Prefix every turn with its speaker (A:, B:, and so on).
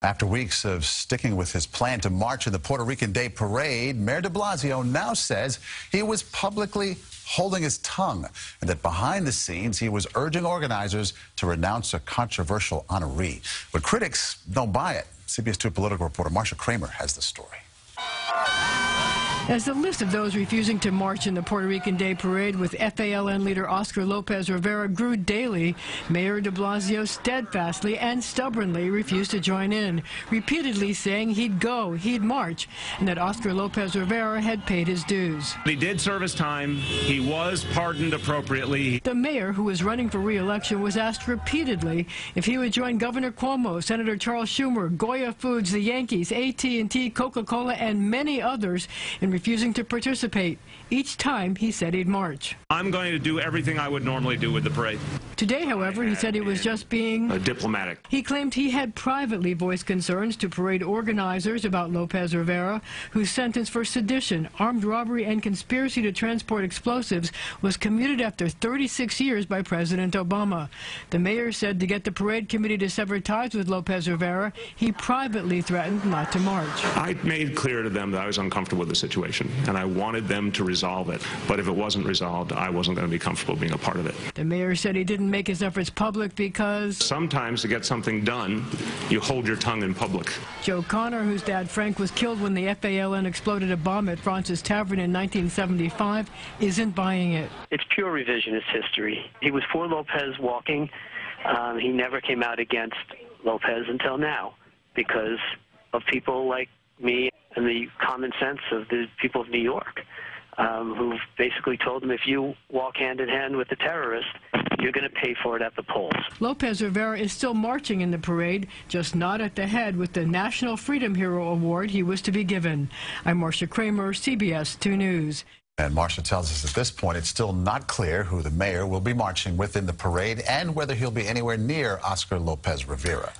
A: After weeks of sticking with his plan to march in the Puerto Rican Day Parade, Mayor de Blasio now says he was publicly holding his tongue and that behind the scenes he was urging organizers to renounce a controversial honoree. But critics don't buy it. CBS 2 political reporter Marcia Kramer has the story.
B: As the list of those refusing to march in the Puerto Rican Day Parade with FALN leader Oscar Lopez Rivera grew daily, Mayor de Blasio steadfastly and stubbornly refused to join in, repeatedly saying he'd go, he'd march, and that Oscar Lopez Rivera had paid his dues.
C: He did serve his time. He was pardoned appropriately.
B: The mayor, who was running for re-election, was asked repeatedly if he would join Governor Cuomo, Senator Charles Schumer, Goya Foods, the Yankees, AT&T, Coca-Cola, and many others in refusing to participate. Each time he said he'd march.
C: I'm going to do everything I would normally do with the parade.
B: Today, however, he said he was just being
C: diplomatic.
B: He claimed he had privately voiced concerns to parade organizers about Lopez Rivera, whose sentence for sedition, armed robbery, and conspiracy to transport explosives was commuted after 36 years by President Obama. The mayor said to get the parade committee to sever ties with Lopez Rivera, he privately threatened not to march.
D: I made clear to them that I was uncomfortable with the situation, and I wanted them to resolve it. But if it wasn't resolved, I wasn't going to be comfortable being a part of it.
B: The mayor said he didn't make his efforts public because
D: sometimes to get something done, you hold your tongue in public.
B: Joe Connor, whose dad Frank was killed when the FALN exploded a bomb at France's Tavern in 1975, isn't buying it.
E: It's pure revisionist history. He was for Lopez walking. He never came out against Lopez until now because of people like me and the common sense of the people of New York, who've basically told him if you walk hand in hand with the terrorist, you're going to pay for it at the polls.
B: Lopez Rivera is still marching in the parade, just not at the head with the National Freedom Hero Award he was to be given. I'm Marcia Kramer, CBS 2 News.
A: And Marcia tells us at this point it's still not clear who the mayor will be marching with in the parade and whether he'll be anywhere near Oscar Lopez Rivera.